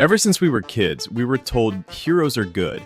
Ever since we were kids, we were told heroes are good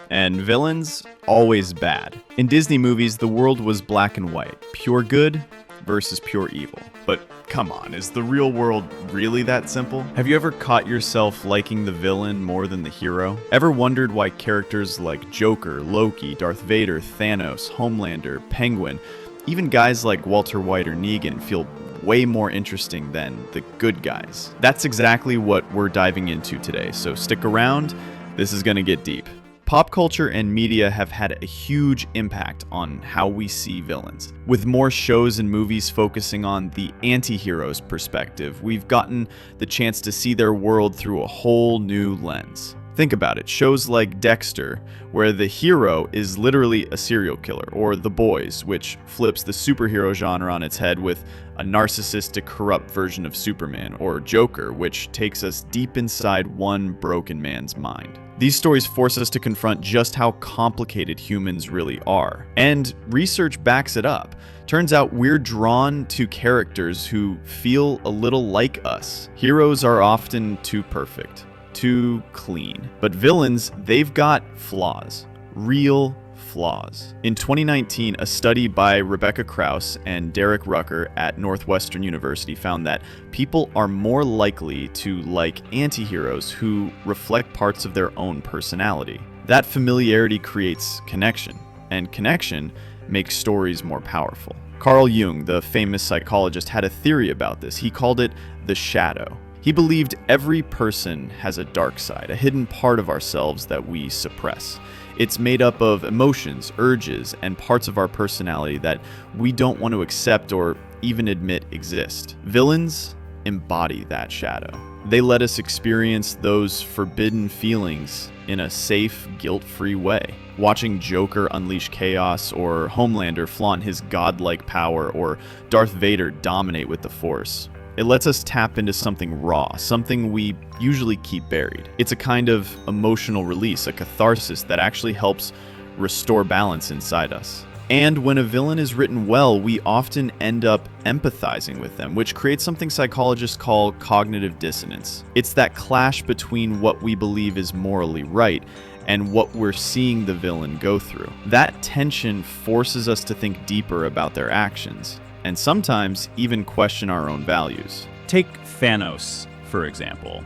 and villains always bad. In Disney movies, the world was black and white, pure good versus pure evil. But come on, is the real world really that simple? Have you ever caught yourself liking the villain more than the hero? Ever wondered why characters like Joker, Loki, Darth Vader, Thanos, Homelander, Penguin, even guys like Walter White or Negan feel way more interesting than the good guys? That's exactly what we're diving into today, so stick around, this is gonna get deep. Pop culture and media have had a huge impact on how we see villains. With more shows and movies focusing on the anti-hero's perspective, we've gotten the chance to see their world through a whole new lens. Think about it, shows like Dexter, where the hero is literally a serial killer, or The Boys, which flips the superhero genre on its head with a narcissistic, corrupt version of Superman, or Joker, which takes us deep inside one broken man's mind. These stories force us to confront just how complicated humans really are. And research backs it up. Turns out we're drawn to characters who feel a little like us. Heroes are often too perfect, too clean. But villains, they've got flaws. Real flaws. In 2019, a study by Rebecca Krauss and Derek Rucker at Northwestern University found that people are more likely to like anti-heroes who reflect parts of their own personality. That familiarity creates connection, and connection makes stories more powerful. Carl Jung, the famous psychologist, had a theory about this. He called it the shadow. He believed every person has a dark side, a hidden part of ourselves that we suppress. It's made up of emotions, urges, and parts of our personality that we don't want to accept or even admit exist. Villains embody that shadow. They let us experience those forbidden feelings in a safe, guilt-free way. Watching Joker unleash chaos, or Homelander flaunt his godlike power, or Darth Vader dominate with the Force. It lets us tap into something raw, something we usually keep buried. It's a kind of emotional release, a catharsis that actually helps restore balance inside us. And when a villain is written well, we often end up empathizing with them, which creates something psychologists call cognitive dissonance. It's that clash between what we believe is morally right and what we're seeing the villain go through. That tension forces us to think deeper about their actions, and sometimes even question our own values. Take Thanos, for example.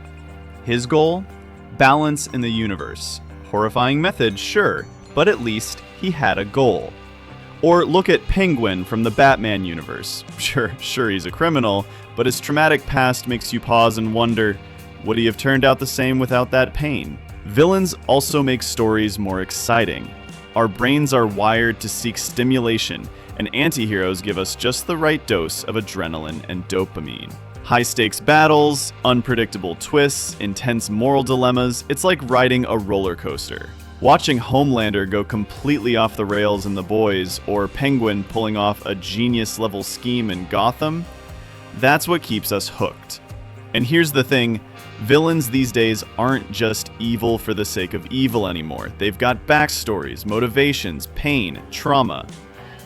His goal? Balance in the universe. Horrifying method, sure, but at least he had a goal. Or look at Penguin from the Batman universe. Sure he's a criminal, but his traumatic past makes you pause and wonder, would he have turned out the same without that pain? Villains also make stories more exciting. Our brains are wired to seek stimulation, and anti-heroes give us just the right dose of adrenaline and dopamine. High-stakes battles, unpredictable twists, intense moral dilemmas, it's like riding a roller coaster. Watching Homelander go completely off the rails in The Boys, or Penguin pulling off a genius-level scheme in Gotham, that's what keeps us hooked. And here's the thing, villains these days aren't just evil for the sake of evil anymore. They've got backstories, motivations, pain, trauma.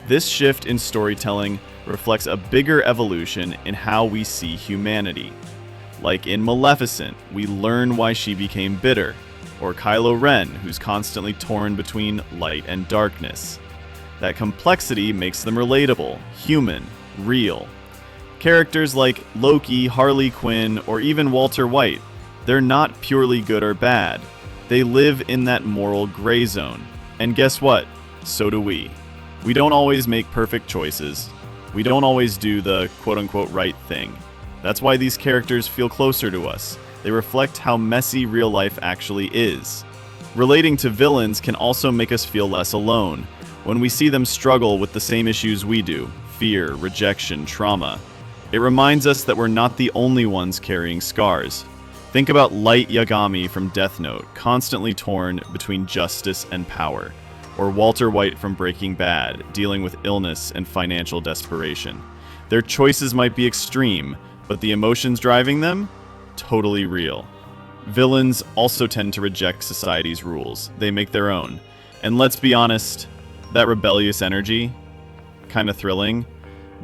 This shift in storytelling reflects a bigger evolution in how we see humanity. Like in Maleficent, we learn why she became bitter, or Kylo Ren, who's constantly torn between light and darkness. That complexity makes them relatable, human, real. Characters like Loki, Harley Quinn, or even Walter White, they're not purely good or bad. They live in that moral gray zone. And guess what? So do we. We don't always make perfect choices. We don't always do the quote-unquote right thing. That's why these characters feel closer to us. They reflect how messy real life actually is. Relating to villains can also make us feel less alone. When we see them struggle with the same issues we do, fear, rejection, trauma, it reminds us that we're not the only ones carrying scars. Think about Light Yagami from Death Note, constantly torn between justice and power. Or Walter White from Breaking Bad, dealing with illness and financial desperation. Their choices might be extreme, but the emotions driving them? Totally real. Villains also tend to reject society's rules. They make their own. And let's be honest, that rebellious energy, kinda thrilling.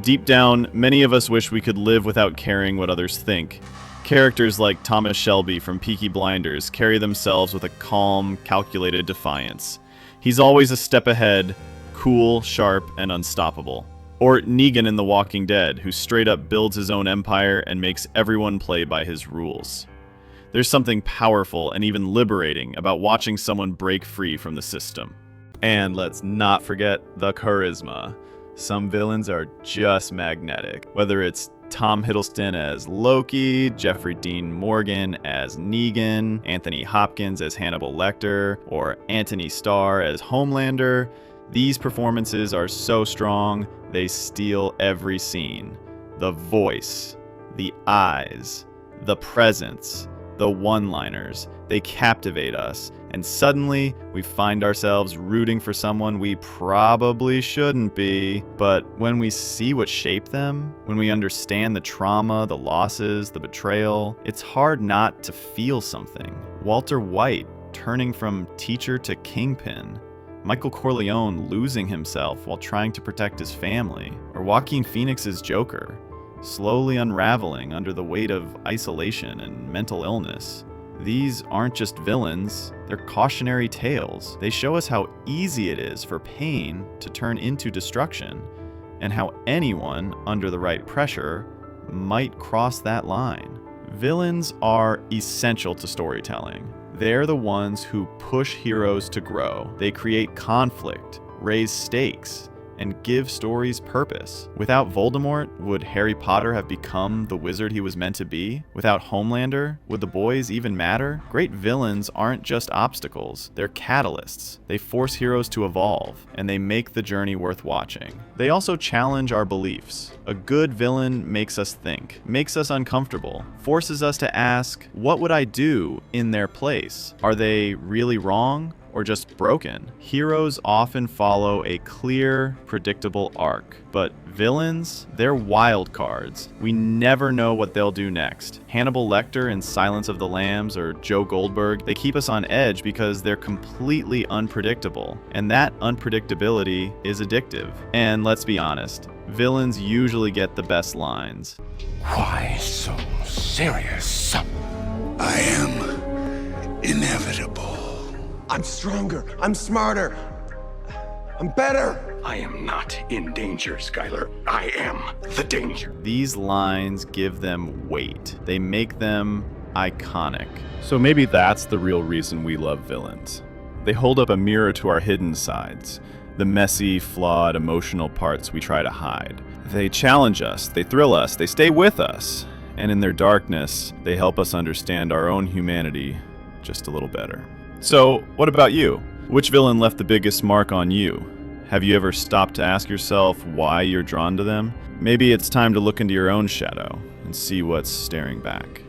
Deep down, many of us wish we could live without caring what others think. Characters like Thomas Shelby from Peaky Blinders carry themselves with a calm, calculated defiance. He's always a step ahead, cool, sharp, and unstoppable. Or Negan in The Walking Dead, who straight up builds his own empire and makes everyone play by his rules. There's something powerful and even liberating about watching someone break free from the system. And let's not forget the charisma. Some villains are just magnetic. Whether it's Tom Hiddleston as Loki, Jeffrey Dean Morgan as Negan, Anthony Hopkins as Hannibal Lecter, or Anthony Starr as Homelander, these performances are so strong, they steal every scene. The voice, the eyes, the presence, the one-liners, they captivate us, and suddenly we find ourselves rooting for someone we probably shouldn't be. But when we see what shaped them, when we understand the trauma, the losses, the betrayal, it's hard not to feel something. Walter White turning from teacher to kingpin, Michael Corleone losing himself while trying to protect his family, or Joaquin Phoenix's Joker, slowly unraveling under the weight of isolation and mental illness. These aren't just villains, they're cautionary tales. They show us how easy it is for pain to turn into destruction, and how anyone under the right pressure might cross that line. Villains are essential to storytelling. They're the ones who push heroes to grow. They create conflict, raise stakes, and give stories purpose. Without Voldemort, would Harry Potter have become the wizard he was meant to be? Without Homelander, would the boys even matter? Great villains aren't just obstacles, they're catalysts. They force heroes to evolve, and they make the journey worth watching. They also challenge our beliefs. A good villain makes us think, makes us uncomfortable, forces us to ask, what would I do in their place? Are they really wrong? Or just broken? Heroes often follow a clear, predictable arc, but villains, they're wild cards. We never know what they'll do next. Hannibal Lecter in Silence of the Lambs or Joe Goldberg, they keep us on edge because they're completely unpredictable, and that unpredictability is addictive. And let's be honest, villains usually get the best lines. Why so serious? I am inevitable. I'm stronger. I'm smarter. I'm better. I am not in danger, Skylar. I am the danger. These lines give them weight. They make them iconic. So maybe that's the real reason we love villains. They hold up a mirror to our hidden sides, the messy, flawed, emotional parts we try to hide. They challenge us, they thrill us, they stay with us, and in their darkness, they help us understand our own humanity just a little better. So, what about you? Which villain left the biggest mark on you? Have you ever stopped to ask yourself why you're drawn to them? Maybe it's time to look into your own shadow and see what's staring back.